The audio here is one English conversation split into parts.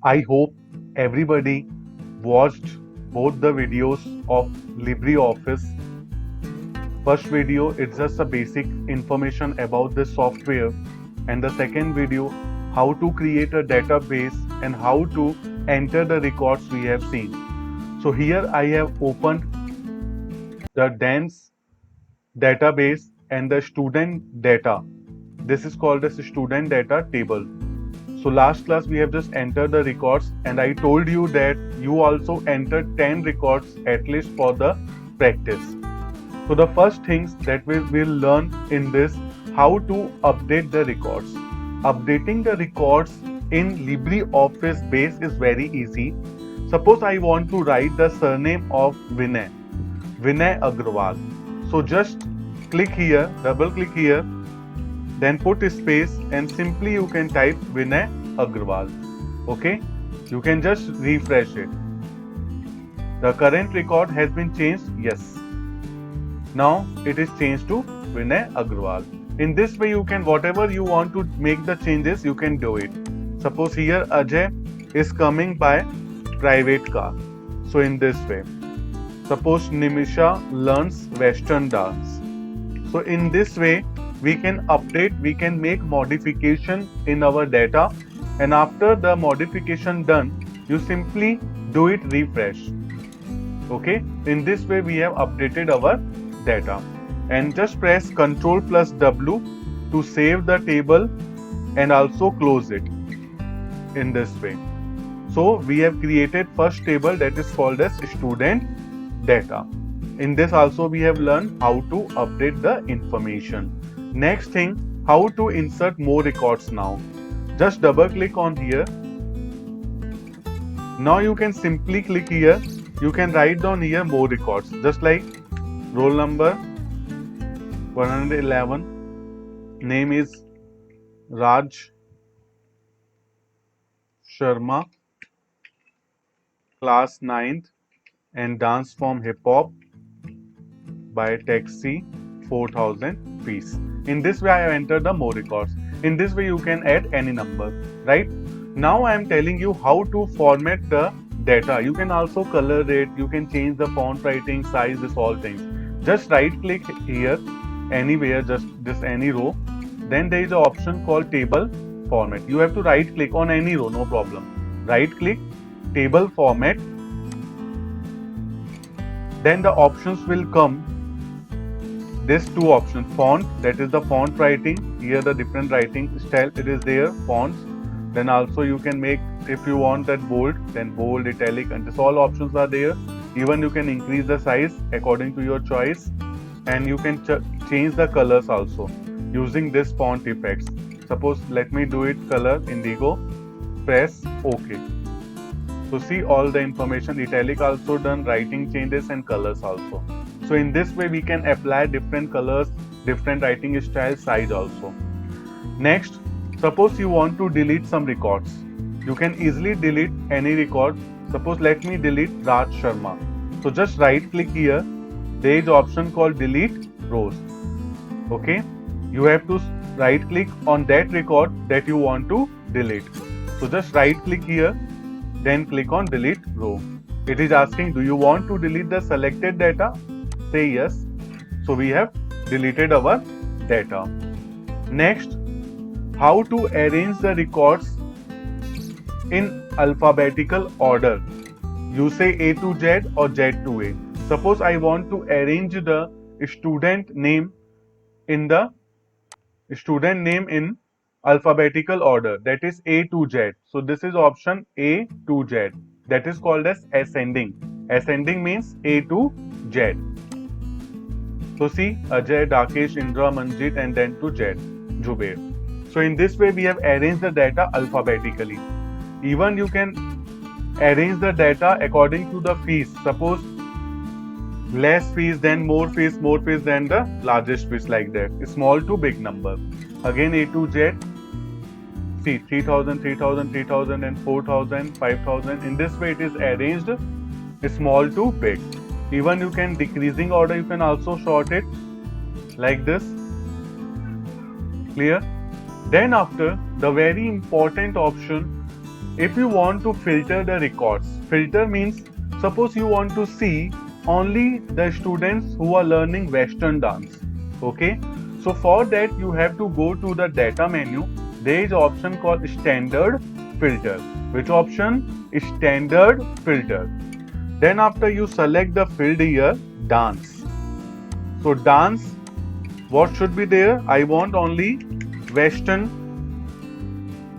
I hope everybody watched both the videos of LibreOffice. First video, it's just a basic information about the software, and the second video, how to create a database and how to enter the records we have seen. So here I have opened the dense database and the student data. This is called as student data table. So last class we have just entered the records, and I told you that you also entered 10 records at least for the practice. So the first things that we will learn in this, how to update the records. Updating the records in LibreOffice base is very easy. Suppose I want to write the surname of Vinay Agrawal. So just click here, double click here, then put a space and simply you can type Vinay Agrawal. Okay, you can just refresh it. The current record has been changed. Yes, now it is changed to Vinay Agrawal. In this way you can, whatever you want to make the changes, you can do it. Suppose here Ajay is coming by private car. So in this way. Suppose Nimisha learns Western dance. So in this way we can update, we can make modification in our data, and after the modification done, you simply do it refresh. Okay, in this way we have updated our data, and just press Ctrl plus W to save the table and also close it in this way. So we have created first table, that is called as student data. In this also we have learned how to update the information. Next thing, how to insert more records now. Just double click on here. Now you can simply click here. You can write down here more records, just like roll number 111, name is Raj Sharma, class 9th, and dance form hip hop by Taxi, 4000 fees. In this way I have entered the more records. In this way you can add any number, right? Now I am telling you how to format the data. You can also color it, you can change the font writing, size, this all things. Just right click here, anywhere, just this any row. Then there is an option called table format. You have to right click on any row, no problem. Right click, table format. Then the options will come. This two options, font, that is the font writing. Here the different writing style, it is there, fonts. Then also you can make, if you want that bold, then bold, italic, and this all options are there. Even you can increase the size according to your choice, and you can change the colors also using this font effects. Suppose let me do it color indigo, press OK. So see all the information, italic also done, writing changes and colors also. So in this way we can apply different colors, different writing style, size also. Next, suppose you want to delete some records. You can easily delete any record. Suppose let me delete Raj Sharma. So just right click here. There is option called delete rows. Okay, you have to right click on that record that you want to delete. So just right click here, then click on delete row. It is asking, do you want to delete the selected data? Say yes. So we have deleted our data. Next, how to arrange the records in alphabetical order. You say A to Z or Z to A. Suppose I want to arrange the student name in alphabetical order, that is A to Z. So this is option A to Z. That is called as ascending. Ascending means A to Z. So see, Ajay, Dakesh, Indra, Manjit, and then to Z, Jubair. So in this way we have arranged the data alphabetically. Even you can arrange the data according to the fees. Suppose less fees, then more fees, then the largest fees, like that. Small to big number. Again A to Z. See 3000, 3000, 3000 and 4000, 5000. In this way it is arranged small to big. Even you can decreasing order, you can also sort it like this. Clear? Then after, the very important option, if you want to filter the records, filter means suppose you want to see only the students who are learning Western dance. Okay, so for that you have to go to the data menu. There is an option called standard filter. Which option? Standard filter. Then after you select the field here, dance. So dance, what should be there? I want only Western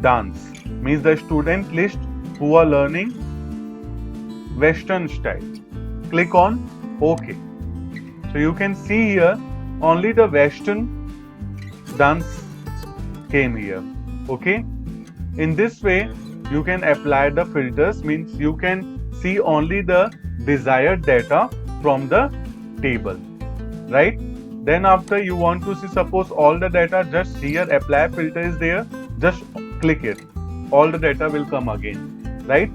dance. Means the student list who are learning Western style. Click on OK. So you can see here only the Western dance came here. Okay. In this way you can apply the filters, means you can see only the desired data from the table, right? Then after you want to see suppose all the data, just here apply filter is there, just click it, all the data will come again, right?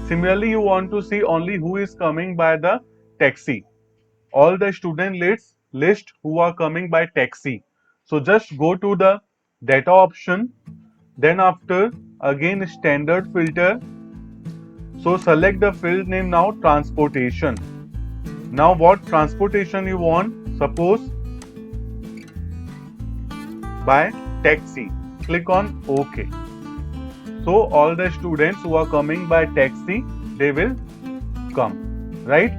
Similarly you want to see only who is coming by the taxi, all the student list who are coming by taxi. So just go to the data option, then after again standard filter. So select the field name now, transportation. Now what transportation you want? Suppose by taxi. Click on OK. So all the students who are coming by taxi, they will come, right?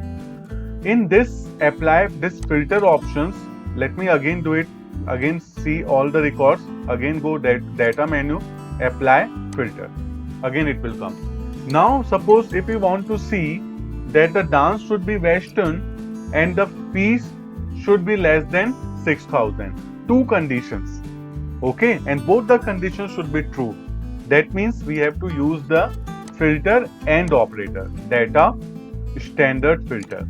In this apply this filter options, let me again do it. Again see all the records. Again go data menu, apply filter. Again it will come. Now suppose if you want to see that the dance should be Western and the fees should be less than 6,000. Two conditions. Okay, and both the conditions should be true. That means we have to use the filter and operator, data standard filter.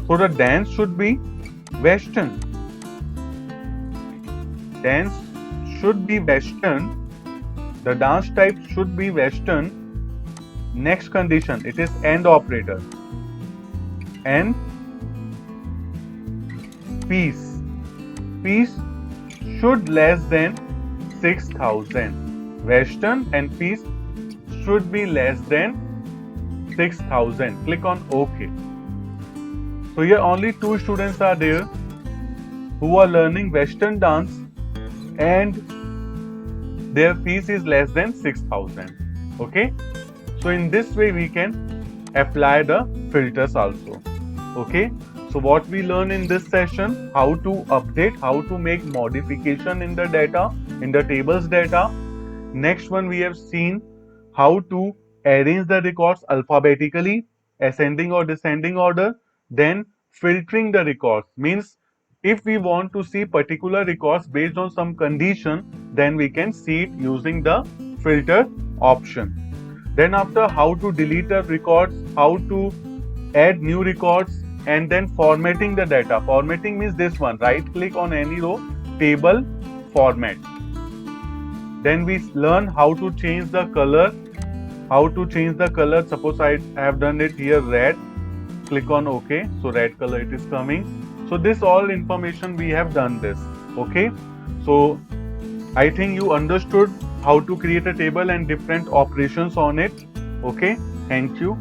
So the dance should be Western. Dance should be Western. The dance type should be Western. Next condition, it is AND operator. And fees. Fees should less than 6,000. Western and fees should be less than 6,000. Click on OK. So here only two students are there who are learning Western dance and their fees is less than 6,000. Okay. So in this way we can apply the filters also. Okay. So what we learn in this session, how to update, how to make modification in the data, in the tables data. Next one we have seen how to arrange the records alphabetically, ascending or descending order. Then filtering the records, means if we want to see particular records based on some condition, then we can see it using the filter option. Then after, how to delete the records, how to add new records, and then formatting the data. Formatting means this one, right click on any row, table format. Then we learn how to change the color. Suppose I have done it here red, click on OK. So red color it is coming. So this all information we have done this. Okay. So I think you understood how to create a table and different operations on it. Okay. Thank you.